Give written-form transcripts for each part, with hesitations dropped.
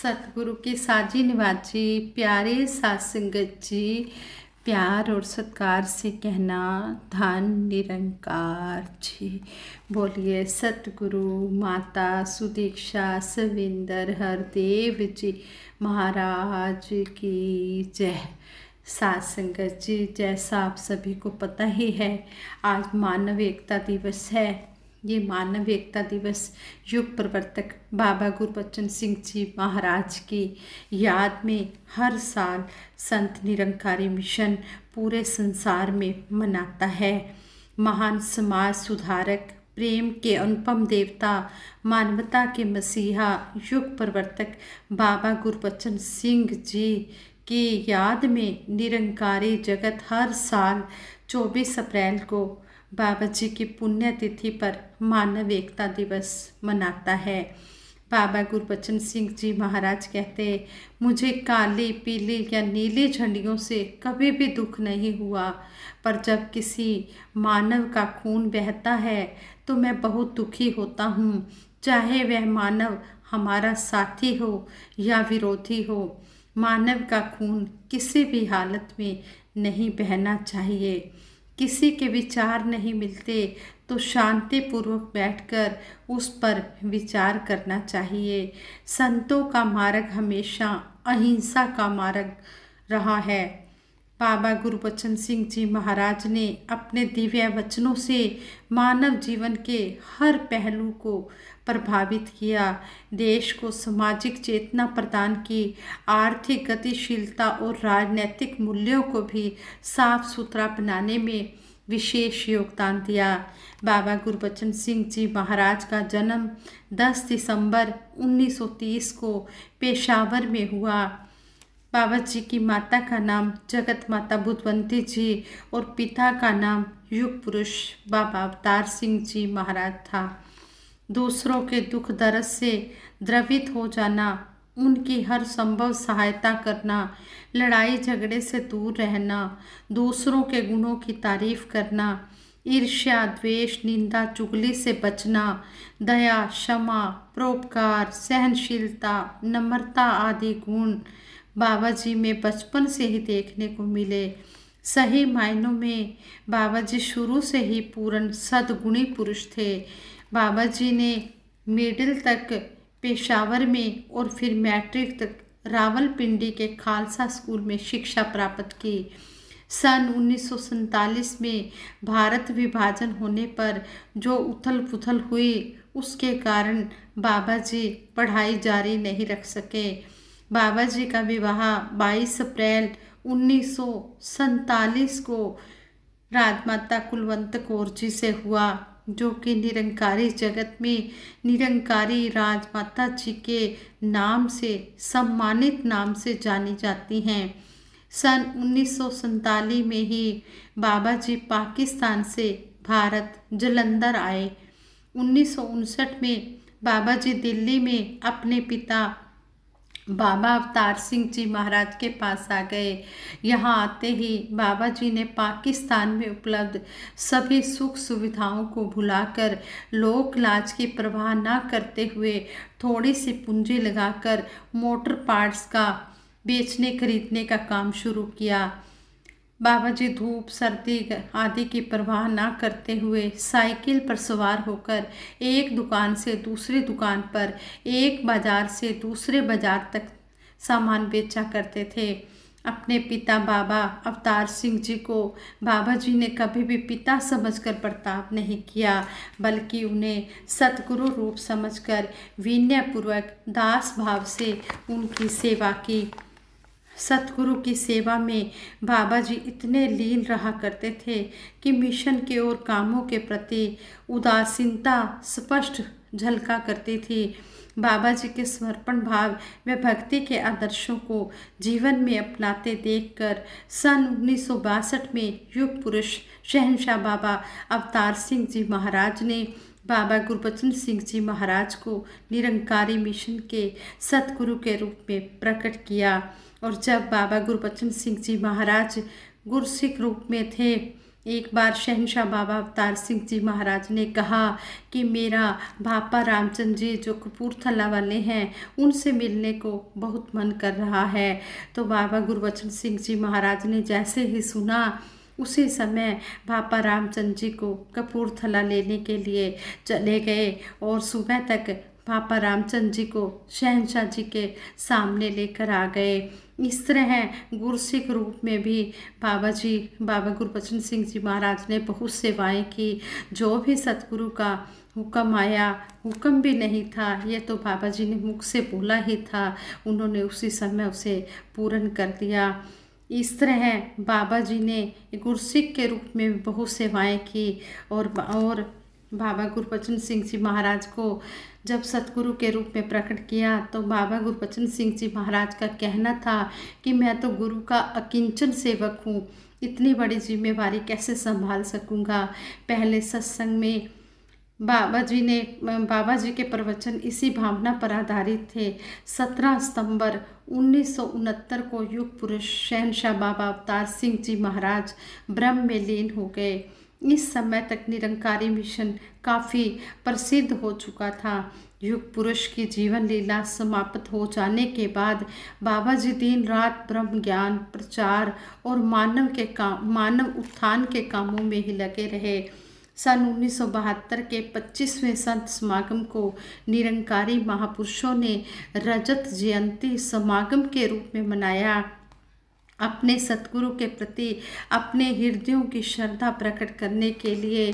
सतगुरु की साजी निवाजी प्यारे साध संगत जी, प्यार और सत्कार से कहना धन निरंकार जी। बोलिए सतगुरु माता सुदीक्षा सविंदर हरदेव जी महाराज की जय। साध संगत जी, जैसा आप सभी को पता ही है, आज मानव एकता दिवस है। ये मानव एकता दिवस युग प्रवर्तक बाबा गुरबचन सिंह जी महाराज की याद में हर साल संत निरंकारी मिशन पूरे संसार में मनाता है। महान समाज सुधारक, प्रेम के अनुपम देवता, मानवता के मसीहा, युग प्रवर्तक बाबा गुरबचन सिंह जी की याद में निरंकारी जगत हर साल 24 अप्रैल को बाबा जी की पुण्यतिथि पर मानव एकता दिवस मनाता है। बाबा गुरबचन सिंह जी महाराज कहते, मुझे काली, पीली या नीली झंडियों से कभी भी दुख नहीं हुआ, पर जब किसी मानव का खून बहता है तो मैं बहुत दुखी होता हूँ, चाहे वह मानव हमारा साथी हो या विरोधी हो। मानव का खून किसी भी हालत में नहीं बहना चाहिए। किसी के विचार नहीं मिलते तो शांतिपूर्वक बैठकर उस पर विचार करना चाहिए। संतों का मार्ग हमेशा अहिंसा का मार्ग रहा है। बाबा गुरबचन सिंह जी महाराज ने अपने दिव्य वचनों से मानव जीवन के हर पहलू को प्रभावित किया, देश को सामाजिक चेतना प्रदान की, आर्थिक गतिशीलता और राजनीतिक मूल्यों को भी साफ सुथरा बनाने में विशेष योगदान दिया। बाबा गुरबचन सिंह जी महाराज का जन्म 10 दिसंबर 1930 को पेशावर में हुआ। बाबा जी की माता का नाम जगत माता बुद्धवंती जी और पिता का नाम युग पुरुष बाबा अवतार सिंह जी महाराज था। दूसरों के दुख दर्द से द्रवित हो जाना, उनकी हर संभव सहायता करना, लड़ाई झगड़े से दूर रहना, दूसरों के गुणों की तारीफ करना, ईर्ष्या, द्वेष, निंदा, चुगली से बचना, दया, क्षमा, परोपकार, सहनशीलता, नम्रता आदि गुण बाबा जी में बचपन से ही देखने को मिले। सही मायनों में बाबा जी शुरू से ही पूर्ण सद्गुणी पुरुष थे। बाबा जी ने मिडिल तक पेशावर में और फिर मैट्रिक तक रावलपिंडी के खालसा स्कूल में शिक्षा प्राप्त की। सन 1947 में भारत विभाजन होने पर जो उथल पुथल हुई, उसके कारण बाबा जी पढ़ाई जारी नहीं रख सके। बाबा जी का विवाह 22 अप्रैल 1947 को राजमाता कुलवंत कौर जी से हुआ, जो कि निरंकारी जगत में निरंकारी राजमाता जी के नाम से सम्मानित नाम से जानी जाती हैं। सन 1947 में ही बाबा जी पाकिस्तान से भारत जालंधर आए। 1959 में बाबा जी दिल्ली में अपने पिता बाबा अवतार सिंह जी महाराज के पास आ गए। यहाँ आते ही बाबा जी ने पाकिस्तान में उपलब्ध सभी सुख सुविधाओं को भुलाकर, लोक लाज की परवाह न करते हुए थोड़ी सी पूंजी लगाकर मोटर पार्ट्स का बेचने खरीदने का काम शुरू किया। बाबा जी धूप सर्दी आदि की परवाह न करते हुए साइकिल पर सवार होकर एक दुकान से दूसरी दुकान पर, एक बाजार से दूसरे बाजार तक सामान बेचा करते थे। अपने पिता बाबा अवतार सिंह जी को बाबा जी ने कभी भी पिता समझकर बर्ताव नहीं किया, बल्कि उन्हें सतगुरु रूप समझकर विनयपूर्वक दास भाव से उनकी सेवा की। सतगुरु की सेवा में बाबा जी इतने लीन रहा करते थे कि मिशन के और कामों के प्रति उदासीनता स्पष्ट झलका करती थी। बाबा जी के समर्पण भाव व भक्ति के आदर्शों को जीवन में अपनाते देखकर सन 1962 में युग पुरुष शहंशाह बाबा अवतार सिंह जी महाराज ने बाबा गुरबचन सिंह जी महाराज को निरंकारी मिशन के सतगुरु के रूप में प्रकट किया। और जब बाबा गुरबचन सिंह जी महाराज गुरसिख रूप में थे, एक बार शहंशाह बाबा अवतार सिंह जी महाराज ने कहा कि मेरा भापा रामचंद्र जी जो कपूरथला वाले हैं उनसे मिलने को बहुत मन कर रहा है। तो बाबा गुरबचन सिंह जी महाराज ने जैसे ही सुना उसी समय भापा रामचंद्र जी को कपूरथला लेने के लिए चले गए और सुबह तक भापा रामचंद्र जी को शहंशाह जी के सामने लेकर आ गए। इस तरह गुरसिख रूप में भी बाबा गुरबचन सिंह जी महाराज ने बहुत सेवाएं की। जो भी सतगुरु का हुक्म आया, हुक्म भी नहीं था, ये तो बाबा जी ने मुख से बोला ही था, उन्होंने उसी समय उसे पूर्ण कर दिया। इस तरह बाबा जी ने गुरसिख के रूप में भी बहुत सेवाएं की। और बाबा गुरबचन सिंह जी महाराज को जब सतगुरु के रूप में प्रकट किया तो बाबा गुरबचन सिंह जी महाराज का कहना था कि मैं तो गुरु का अकिंचन सेवक हूँ, इतनी बड़ी जिम्मेवारी कैसे संभाल सकूँगा। पहले सत्संग में बाबा जी के प्रवचन इसी भावना पर आधारित थे। 17 सितंबर 1969 को युग पुरुष शहंशाह बाबा अवतार सिंह जी महाराज ब्रह्म में लीन हो गए। इस समय तक निरंकारी मिशन काफ़ी प्रसिद्ध हो चुका था। युग पुरुष की जीवन लीला समाप्त हो जाने के बाद बाबा जी दिन रात ब्रह्म ज्ञान प्रचार और मानव उत्थान के कामों में ही लगे रहे। सन 1972 के 25वें संत समागम को निरंकारी महापुरुषों ने रजत जयंती समागम के रूप में मनाया। अपने सतगुरु के प्रति अपने हृदयों की श्रद्धा प्रकट करने के लिए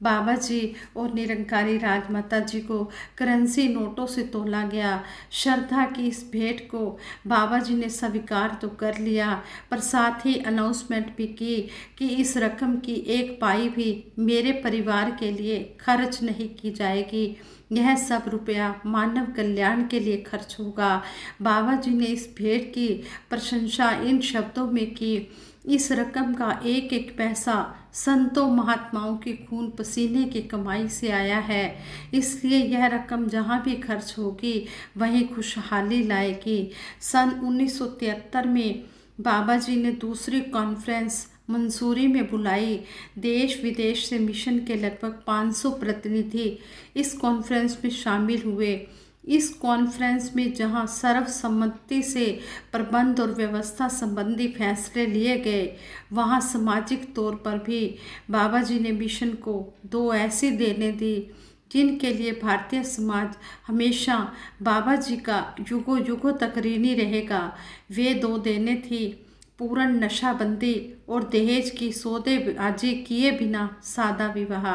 बाबा जी और निरंकारी राजमाता जी को करेंसी नोटों से तोला गया। श्रद्धा की इस भेंट को बाबा जी ने स्वीकार तो कर लिया, पर साथ ही अनाउंसमेंट भी की कि इस रकम की एक पाई भी मेरे परिवार के लिए खर्च नहीं की जाएगी, यह सब रुपया मानव कल्याण के लिए खर्च होगा। बाबा जी ने इस भेंट की प्रशंसा इन शब्दों में की, इस रकम का एक एक पैसा संतों महात्माओं की खून पसीने की कमाई से आया है, इसलिए यह रकम जहाँ भी खर्च होगी वहीं खुशहाली लाएगी। सन 1973 में बाबा जी ने दूसरी कॉन्फ्रेंस मंसूरी में बुलाई। देश विदेश से मिशन के लगभग 500 प्रतिनिधि इस कॉन्फ्रेंस में शामिल हुए। इस कॉन्फ्रेंस में जहां सर्वसम्मति से प्रबंध और व्यवस्था संबंधी फैसले लिए गए, वहां सामाजिक तौर पर भी बाबा जी ने मिशन को 2 ऐसी देने दी जिनके लिए भारतीय समाज हमेशा बाबा जी का युगों युगों तक ऋणी रहेगा। वे 2 देने थी पूर्ण नशाबंदी और दहेज की सौदेबाजी किए बिना सादा विवाह।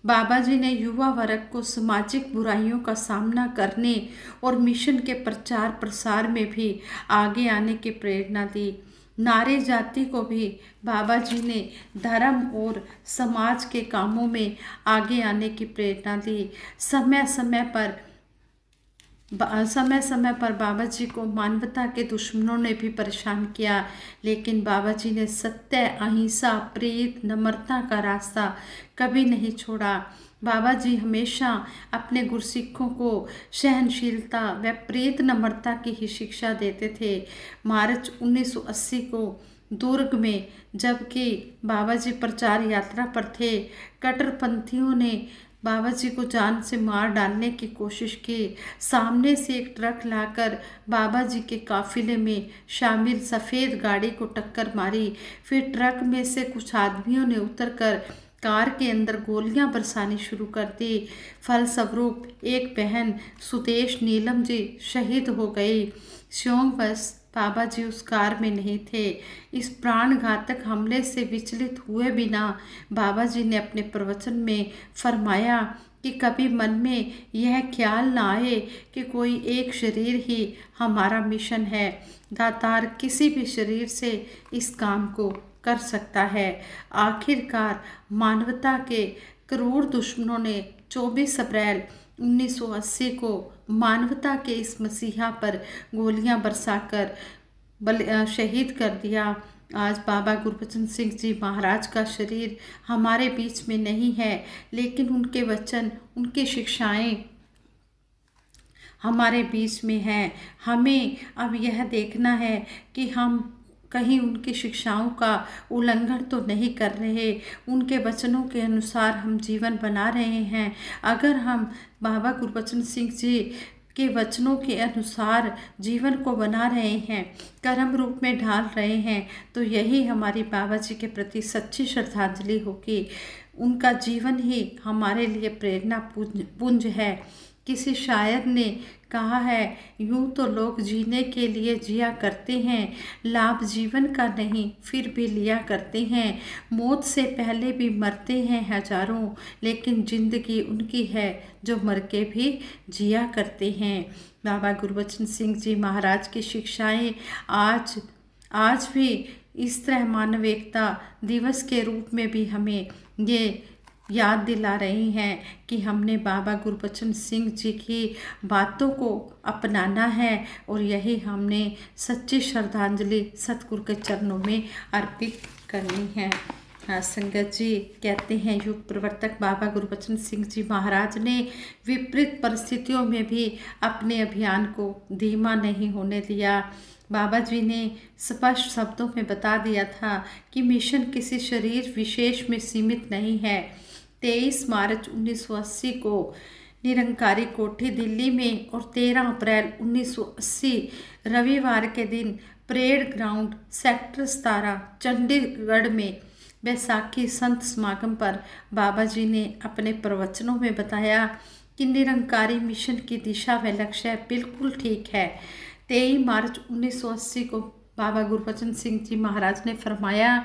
बाबा जी ने युवा वर्ग को सामाजिक बुराइयों का सामना करने और मिशन के प्रचार प्रसार में भी आगे आने की प्रेरणा दी। नारी जाति को भी बाबा जी ने धर्म और समाज के कामों में आगे आने की प्रेरणा दी। समय समय पर बाबा जी को मानवता के दुश्मनों ने भी परेशान किया, लेकिन बाबा जी ने सत्य, अहिंसा, प्रीत, नम्रता का रास्ता कभी नहीं छोड़ा। बाबा जी हमेशा अपने गुरसिखों को सहनशीलता व प्रीत नम्रता की ही शिक्षा देते थे। मार्च 1980 को दुर्ग में जबकि बाबा जी प्रचार यात्रा पर थे, कट्टरपंथियों ने बाबा जी को जान से मार डालने की कोशिश की। सामने से एक ट्रक लाकर बाबा जी के काफिले में शामिल सफ़ेद गाड़ी को टक्कर मारी। फिर ट्रक में से कुछ आदमियों ने उतरकर कार के अंदर गोलियां बरसानी शुरू कर दी। फलस्वरूप एक बहन सुदेश नीलम जी शहीद हो गई। बस बाबा जी उस कार में नहीं थे। इस प्राणघातक हमले से विचलित हुए बिना बाबा जी ने अपने प्रवचन में फरमाया कि कभी मन में यह ख्याल ना आए कि कोई एक शरीर ही हमारा मिशन है। दातार किसी भी शरीर से इस काम को कर सकता है। आखिरकार मानवता के क्रूर दुश्मनों ने 24 अप्रैल 1980 को मानवता के इस मसीहा पर गोलियां बरसाकर शहीद कर दिया। आज बाबा गुरबचन सिंह जी महाराज का शरीर हमारे बीच में नहीं है, लेकिन उनके वचन, उनकी शिक्षाएं हमारे बीच में हैं। हमें अब यह देखना है कि हम कहीं उनकी शिक्षाओं का उल्लंघन तो नहीं कर रहे, उनके वचनों के अनुसार हम जीवन बना रहे हैं। अगर हम बाबा गुरबचन सिंह जी के वचनों के अनुसार जीवन को बना रहे हैं, कर्म रूप में ढाल रहे हैं, तो यही हमारी बाबा जी के प्रति सच्ची श्रद्धांजलि होगी। उनका जीवन ही हमारे लिए प्रेरणा पुंज है। किसी शायर ने कहा है, यूं तो लोग जीने के लिए जिया करते हैं, लाभ जीवन का नहीं फिर भी लिया करते हैं। मौत से पहले भी मरते हैं हजारों, लेकिन जिंदगी उनकी है जो मर के भी जिया करते हैं। बाबा गुरबचन सिंह जी महाराज की शिक्षाएं आज भी इस तरह मानव एकता दिवस के रूप में भी हमें ये याद दिला रही हैं कि हमने बाबा गुरबचन सिंह जी की बातों को अपनाना है और यही हमने सच्ची श्रद्धांजलि सतगुरु के चरणों में अर्पित करनी है। हाँ संगत जी, कहते हैं युग प्रवर्तक बाबा गुरबचन सिंह जी महाराज ने विपरीत परिस्थितियों में भी अपने अभियान को धीमा नहीं होने दिया। बाबा जी ने स्पष्ट शब्दों में बता दिया था कि मिशन किसी शरीर विशेष में सीमित नहीं है। 23 मार्च 1980 को निरंकारी कोठी दिल्ली में और 13 अप्रैल 1980 रविवार के दिन परेड ग्राउंड सेक्टर 17 चंडीगढ़ में बैसाखी संत समागम पर बाबा जी ने अपने प्रवचनों में बताया कि निरंकारी मिशन की दिशा व लक्ष्य बिल्कुल ठीक है। 23 मार्च 1980 को बाबा गुरबचन सिंह जी महाराज ने फरमाया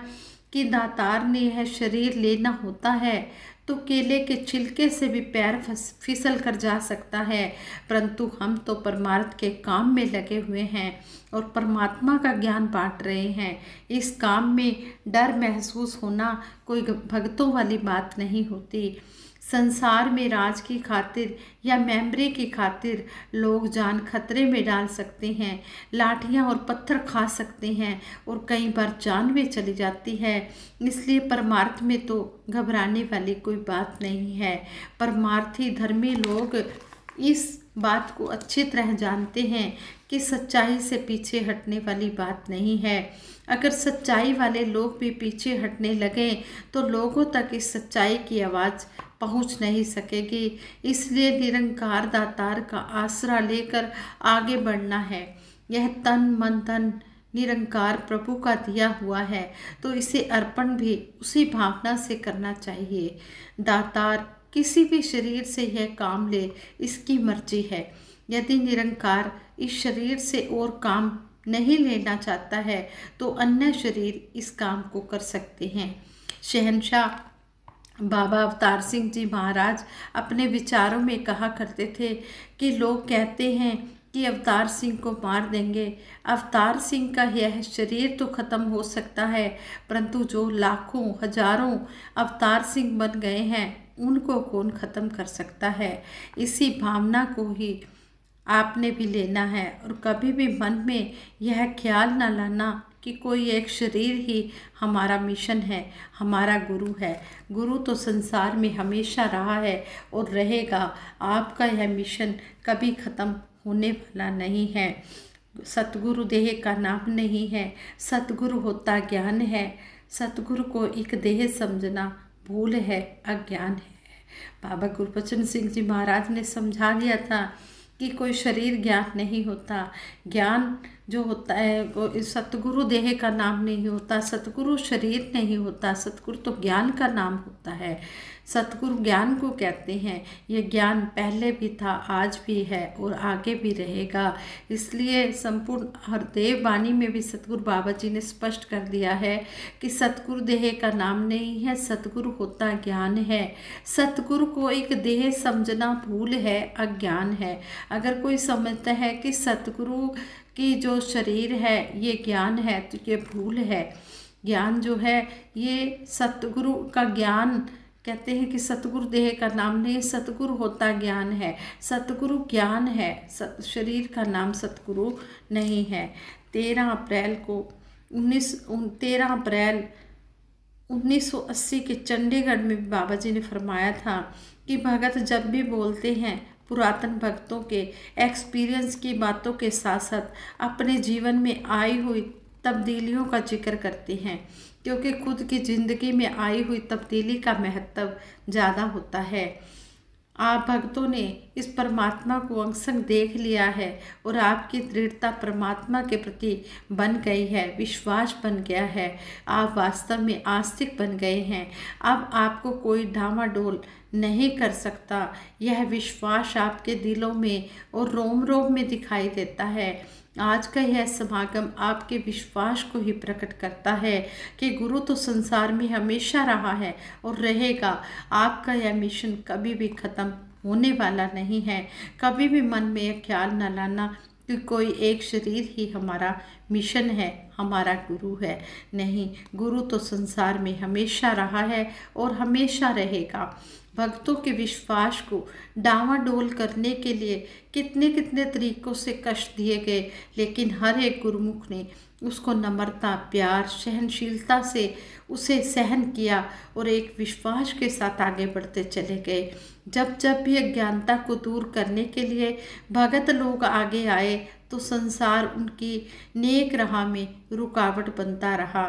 कि दातार ने यह शरीर लेना होता है तो केले के छिलके से भी पैर फिसल कर जा सकता है, परंतु हम तो परमार्थ के काम में लगे हुए हैं और परमात्मा का ज्ञान बांट रहे हैं। इस काम में डर महसूस होना कोई भगतों वाली बात नहीं होती। संसार में राज की खातिर या मेमोरी की खातिर लोग जान खतरे में डाल सकते हैं, लाठियां और पत्थर खा सकते हैं और कई बार जान भी चली जाती है। इसलिए परमार्थ में तो घबराने वाली कोई बात नहीं है। परमार्थी धर्मी लोग इस बात को अच्छी तरह जानते हैं कि सच्चाई से पीछे हटने वाली बात नहीं है। अगर सच्चाई वाले लोग भी पीछे हटने लगे तो लोगों तक इस सच्चाई की आवाज़ पहुंच नहीं सकेगी। इसलिए निरंकार दातार का आसरा लेकर आगे बढ़ना है। यह तन मन धन निरंकार प्रभु का दिया हुआ है, तो इसे अर्पण भी उसी भावना से करना चाहिए। दातार किसी भी शरीर से यह काम ले, इसकी मर्जी है। यदि निरंकार इस शरीर से और काम नहीं लेना चाहता है तो अन्य शरीर इस काम को कर सकते हैं। शहंशाह बाबा अवतार सिंह जी महाराज अपने विचारों में कहा करते थे कि लोग कहते हैं कि अवतार सिंह को मार देंगे। अवतार सिंह का यह शरीर तो खत्म हो सकता है, परंतु जो लाखों हजारों अवतार सिंह बन गए हैं उनको कौन खत्म कर सकता है। इसी भावना को ही आपने भी लेना है और कभी भी मन में यह ख्याल न लाना कि कोई एक शरीर ही हमारा मिशन है, हमारा गुरु है। गुरु तो संसार में हमेशा रहा है और रहेगा। आपका यह मिशन कभी ख़त्म होने वाला नहीं है। सतगुरु देह का नाम नहीं है, सतगुरु होता ज्ञान है। सतगुरु को एक देह समझना भूल है, अज्ञान है। बाबा गुरबचन सिंह जी महाराज ने समझा दिया था कि कोई शरीर ज्ञान नहीं होता। ज्ञान जो होता है वो सतगुरु देह का नाम नहीं होता, सतगुरु शरीर नहीं होता, सतगुरु तो ज्ञान का नाम होता है। सतगुरु ज्ञान को कहते हैं। ये ज्ञान पहले भी था, आज भी है और आगे भी रहेगा। इसलिए संपूर्ण हरदेव वाणी में भी सतगुरु बाबा जी ने स्पष्ट कर दिया है कि सतगुरु देह का नाम नहीं है, सतगुरु होता ज्ञान है। सतगुरु को एक देह समझना भूल है, अज्ञान है। अगर कोई समझता है कि सतगुरु की जो शरीर है ये ज्ञान है तो ये भूल है। ज्ञान जो है ये सतगुरु का ज्ञान कहते हैं कि सतगुरु देह का नाम नहीं, सतगुरु होता ज्ञान है। सतगुरु ज्ञान है, शरीर का नाम सतगुरु नहीं है। 13 अप्रैल 1980 के चंडीगढ़ में बाबा जी ने फरमाया था कि भगत जब भी बोलते हैं पुरातन भक्तों के एक्सपीरियंस की बातों के साथ साथ अपने जीवन में आई हुई तब्दीलियों का जिक्र करते हैं, क्योंकि खुद की ज़िंदगी में आई हुई तब्दीली का महत्व ज़्यादा होता है। आप भक्तों ने इस परमात्मा को अंशक देख लिया है और आपकी दृढ़ता परमात्मा के प्रति बन गई है, विश्वास बन गया है। आप वास्तव में आस्तिक बन गए हैं। अब आपको कोई डामाडोल नहीं कर सकता। यह विश्वास आपके दिलों में और रोम रोम में दिखाई देता है। आज का यह समागम आपके विश्वास को ही प्रकट करता है कि गुरु तो संसार में हमेशा रहा है और रहेगा। आपका यह मिशन कभी भी खत्म होने वाला नहीं है। कभी भी मन में यह ख्याल न लाना कि कोई एक शरीर ही हमारा मिशन है, हमारा गुरु है। नहीं, गुरु तो संसार में हमेशा रहा है और हमेशा रहेगा। भक्तों के विश्वास को डावाडोल करने के लिए कितने कितने तरीकों से कष्ट दिए गए, लेकिन हर एक गुरुमुख ने उसको नम्रता, प्यार, सहनशीलता से उसे सहन किया और एक विश्वास के साथ आगे बढ़ते चले गए। जब जब भी अज्ञानता को दूर करने के लिए भगत लोग आगे आए तो संसार उनकी नेक राह में रुकावट बनता रहा।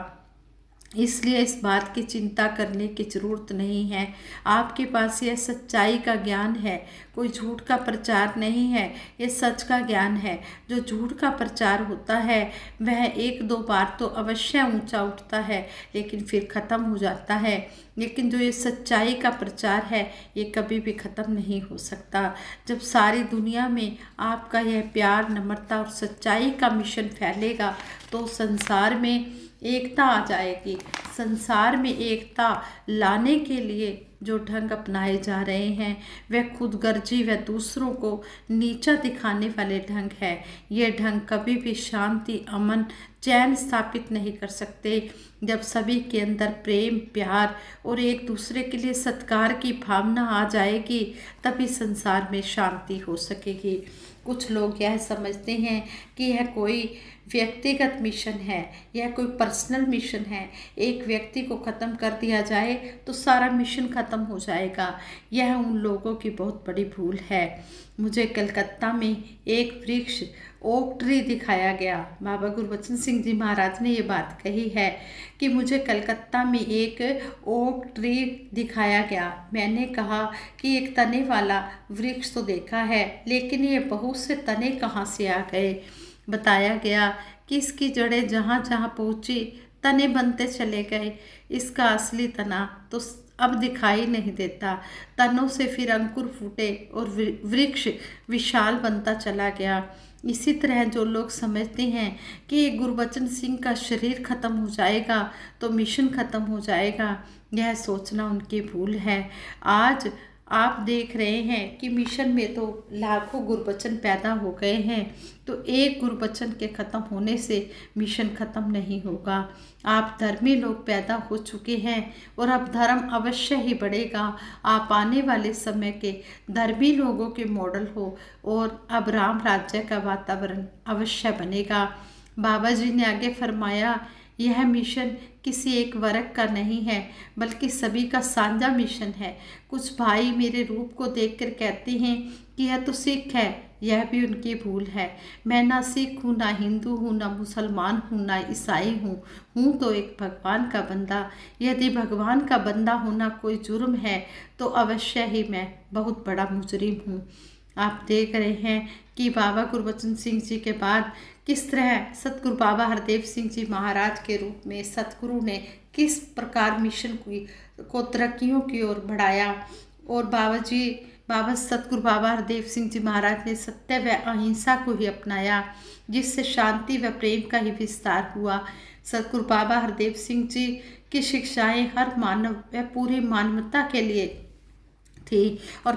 इसलिए इस बात की चिंता करने की जरूरत नहीं है। आपके पास यह सच्चाई का ज्ञान है, कोई झूठ का प्रचार नहीं है, ये सच का ज्ञान है। जो झूठ का प्रचार होता है वह एक दो बार तो अवश्य ऊंचा उठता है, लेकिन फिर ख़त्म हो जाता है। लेकिन जो ये सच्चाई का प्रचार है ये कभी भी ख़त्म नहीं हो सकता। जब सारी दुनिया में आपका यह प्यार, नम्रता और सच्चाई का मिशन फैलेगा तो संसार में एकता आ जाएगी। संसार में एकता लाने के लिए जो ढंग अपनाए जा रहे हैं वह खुदगर्जी व दूसरों को नीचा दिखाने वाले ढंग है। ये ढंग कभी भी शांति, अमन, चैन स्थापित नहीं कर सकते। जब सभी के अंदर प्रेम, प्यार और एक दूसरे के लिए सत्कार की भावना आ जाएगी तभी संसार में शांति हो सकेगी। कुछ लोग यह समझते हैं कि यह कोई व्यक्तिगत मिशन है, यह कोई पर्सनल मिशन है। एक व्यक्ति को ख़त्म कर दिया जाए तो सारा मिशन ख़त्म हो जाएगा। यह उन लोगों की बहुत बड़ी भूल है। मुझे कलकत्ता में एक वृक्ष ओक ट्री दिखाया गया। बाबा गुरबचन सिंह जी महाराज ने ये बात कही है कि मुझे कलकत्ता में एक ओक ट्री दिखाया गया। मैंने कहा कि एक तने वाला वृक्ष तो देखा है, लेकिन ये बहुत से तने कहाँ से आ गए। बताया गया कि इसकी जड़ें जहाँ जहाँ पहुँची तने बनते चले गए। इसका असली तना तो अब दिखाई नहीं देता। तनों से फिर अंकुर फूटे और वृक्ष विशाल बनता चला गया। इसी तरह जो लोग समझते हैं कि गुरबचन सिंह का शरीर खत्म हो जाएगा तो मिशन खत्म हो जाएगा, यह सोचना उनकी भूल है। आज आप देख रहे हैं कि मिशन में तो लाखों गुरबचन पैदा हो गए हैं, तो एक गुरबचन के ख़त्म होने से मिशन ख़त्म नहीं होगा। आप धर्मी लोग पैदा हो चुके हैं और अब धर्म अवश्य ही बढ़ेगा। आप आने वाले समय के धर्मी लोगों के मॉडल हो और अब राम राज्य का वातावरण अवश्य बनेगा। बाबा जी ने आगे फरमाया, यह मिशन किसी एक वर्ग का नहीं है बल्कि सभी का साझा मिशन है। कुछ भाई मेरे रूप को देखकर कहते हैं कि यह तो सिख है, यह भी उनकी भूल है। मैं ना सिख हूँ, ना हिंदू हूँ, ना मुसलमान हूँ, ना ईसाई हूँ तो एक भगवान का बंदा। यदि भगवान का बंदा होना कोई जुर्म है तो अवश्य ही मैं बहुत बड़ा मुजरिम हूँ। आप देख रहे हैं कि बाबा गुरबचन सिंह जी के बाद किस तरह सतगुरु बाबा हरदेव सिंह जी महाराज के रूप में सतगुरु ने किस प्रकार मिशन को तरक्कियों की ओर बढ़ाया। और बाबा सतगुरु बाबा हरदेव सिंह जी महाराज ने सत्य व अहिंसा को ही अपनाया, जिससे शांति व प्रेम का ही विस्तार हुआ। सतगुरु बाबा हरदेव सिंह जी की शिक्षाएं हर मानव व पूरी मानवता के लिए थी। और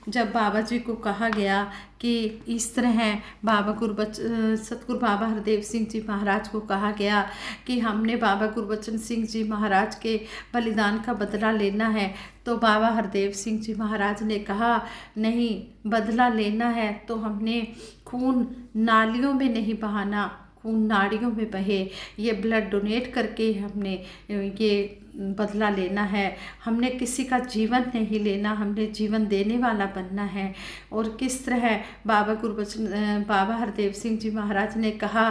जब बाबा जी को कहा गया कि इस तरह सतगुरु बाबा हरदेव सिंह जी महाराज को कहा गया कि हमने बाबा गुरबचन सिंह जी महाराज के बलिदान का बदला लेना है, तो बाबा हरदेव सिंह जी महाराज ने कहा, नहीं, बदला लेना है तो हमने खून नालियों में नहीं बहाना, खून नाड़ियों में बहे, ये ब्लड डोनेट करके हमने ये बदला लेना है। हमने किसी का जीवन नहीं लेना, हमने जीवन देने वाला बनना है। और किस तरह बाबा हरदेव सिंह जी महाराज ने कहा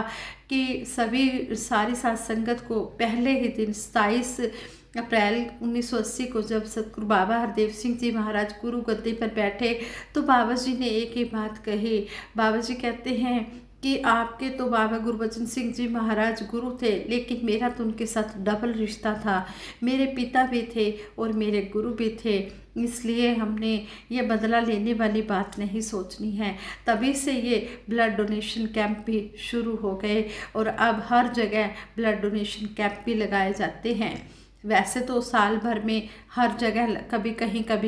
कि सारी साध संगत को पहले ही दिन 27 अप्रैल 1980 को जब सतगुरु बाबा हरदेव सिंह जी महाराज गुरु गद्दी पर बैठे तो बाबा जी ने एक ही बात कही। बाबा जी कहते हैं कि आपके तो बाबा गुरबचन सिंह जी महाराज गुरु थे, लेकिन मेरा तो उनके साथ डबल रिश्ता था। मेरे पिता भी थे और मेरे गुरु भी थे, इसलिए हमने ये बदला लेने वाली बात नहीं सोचनी है। तभी से ये ब्लड डोनेशन कैंप भी शुरू हो गए और अब हर जगह ब्लड डोनेशन कैंप भी लगाए जाते हैं। वैसे तो साल भर में हर जगह कभी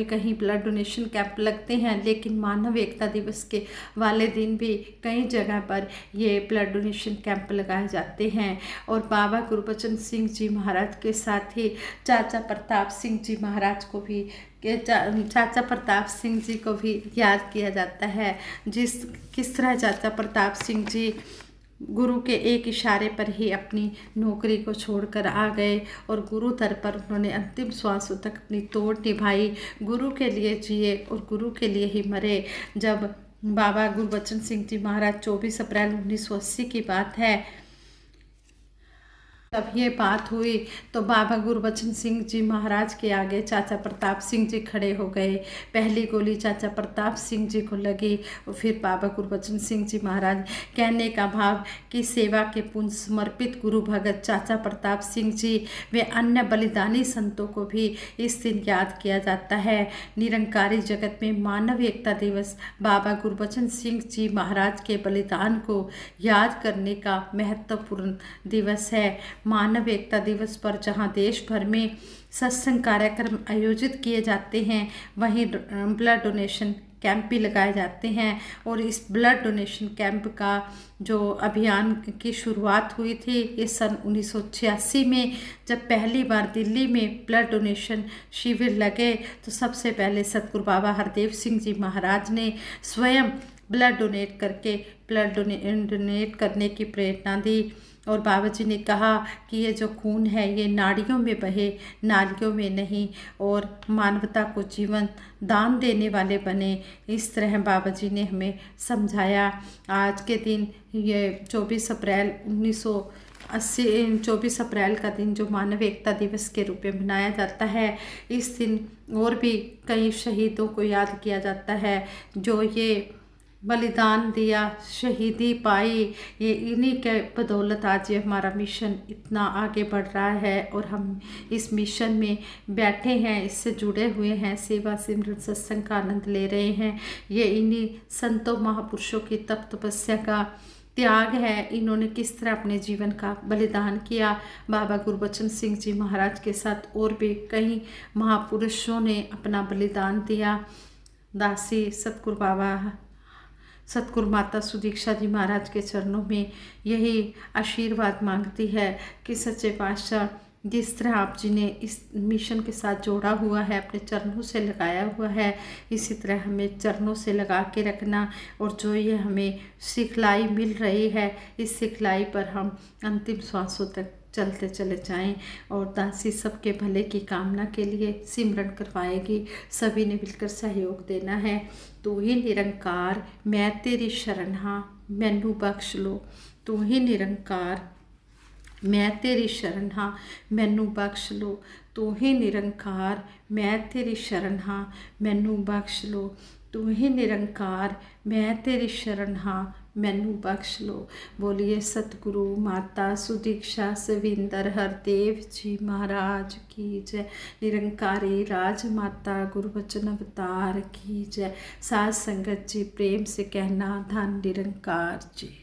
कहीं ब्लड डोनेशन कैंप लगते हैं, लेकिन मानव एकता दिवस के वाले दिन भी कई जगह पर ये ब्लड डोनेशन कैंप लगाए जाते हैं। और बाबा गुरबचन सिंह जी महाराज के साथ ही चाचा प्रताप सिंह जी महाराज को भी चाचा प्रताप सिंह जी को भी याद किया जाता है। किस तरह चाचा प्रताप सिंह जी गुरु के एक इशारे पर ही अपनी नौकरी को छोड़कर आ गए और गुरु दर पर उन्होंने अंतिम श्वासों तक अपनी तोड़ निभाई, गुरु के लिए जिए और गुरु के लिए ही मरे। जब बाबा गुरबचन सिंह जी महाराज 24 अप्रैल 1980 की बात है, तब ये बात हुई तो बाबा गुरबचन सिंह जी महाराज के आगे चाचा प्रताप सिंह जी खड़े हो गए। पहली गोली चाचा प्रताप सिंह जी को लगी और फिर बाबा गुरबचन सिंह जी महाराज, कहने का भाव कि सेवा के पुण्य समर्पित गुरु भगत चाचा प्रताप सिंह जी वे अन्य बलिदानी संतों को भी इस दिन याद किया जाता है। निरंकारी जगत में मानव एकता दिवस बाबा गुरबचन सिंह जी महाराज के बलिदान को याद करने का महत्वपूर्ण दिवस है। मानव एकता दिवस पर जहां देश भर में सत्संग कार्यक्रम आयोजित किए जाते हैं, वहीं ब्लड डोनेशन कैंप भी लगाए जाते हैं। और इस ब्लड डोनेशन कैंप का जो अभियान की शुरुआत हुई थी इस सन 1986 में, जब पहली बार दिल्ली में ब्लड डोनेशन शिविर लगे तो सबसे पहले सतगुरु बाबा हरदेव सिंह जी महाराज ने स्वयं ब्लड डोनेट करके ब्लड डोनेट करने की प्रेरणा दी। और बाबा जी ने कहा कि ये जो खून है ये नाड़ियों में बहे, नालियों में नहीं, और मानवता को जीवन दान देने वाले बने। इस तरह बाबा जी ने हमें समझाया। आज के दिन ये 24 अप्रैल 24 अप्रैल का दिन जो मानव एकता दिवस के रूप में मनाया जाता है, इस दिन और भी कई शहीदों को याद किया जाता है जो ये बलिदान दिया, शहीदी पाई। ये इन्हीं के बदौलत आज ये हमारा मिशन इतना आगे बढ़ रहा है और हम इस मिशन में बैठे हैं, इससे जुड़े हुए हैं, सेवा सिमरन सत्संग का आनंद ले रहे हैं। ये इन्हीं संतों महापुरुषों की तप तपस्या का त्याग है। इन्होंने किस तरह अपने जीवन का बलिदान किया। बाबा गुरबचन सिंह जी महाराज के साथ और भी कई महापुरुषों ने अपना बलिदान दिया। दासी सतगुरु माता सुदीक्षा जी महाराज के चरणों में यही आशीर्वाद मांगती है कि सच्चे पातशाह जिस तरह आप जी ने इस मिशन के साथ जोड़ा हुआ है, अपने चरणों से लगाया हुआ है, इसी तरह हमें चरणों से लगा के रखना। और जो ये हमें सिखलाई मिल रही है, इस सिखलाई पर हम अंतिम श्वासों तक चलते चले जाएं। और दासी सबके भले की कामना के लिए सिमरन करवाएगी। सभी ने मिलकर सहयोग देना है। तू ही निरंकार मैं तेरी शरण हाँ, मैनू बख्श लो। तू ही निरंकार मैं तेरी शरण हाँ, मैनू बख्श लो। तू ही निरंकार मैं तेरी शरण हाँ, मैनू बख्श लो। तू ही निरंकार मैं तेरी शरण हाँ, मैनू बख्श लो। बोलिए सतगुरु माता सुदीक्षा सविंदर हरदेव जी महाराज की जय। निरंकारी राज माता गुरबचन अवतार की जय। साध संगत जी प्रेम से कहना धन निरंकार जी।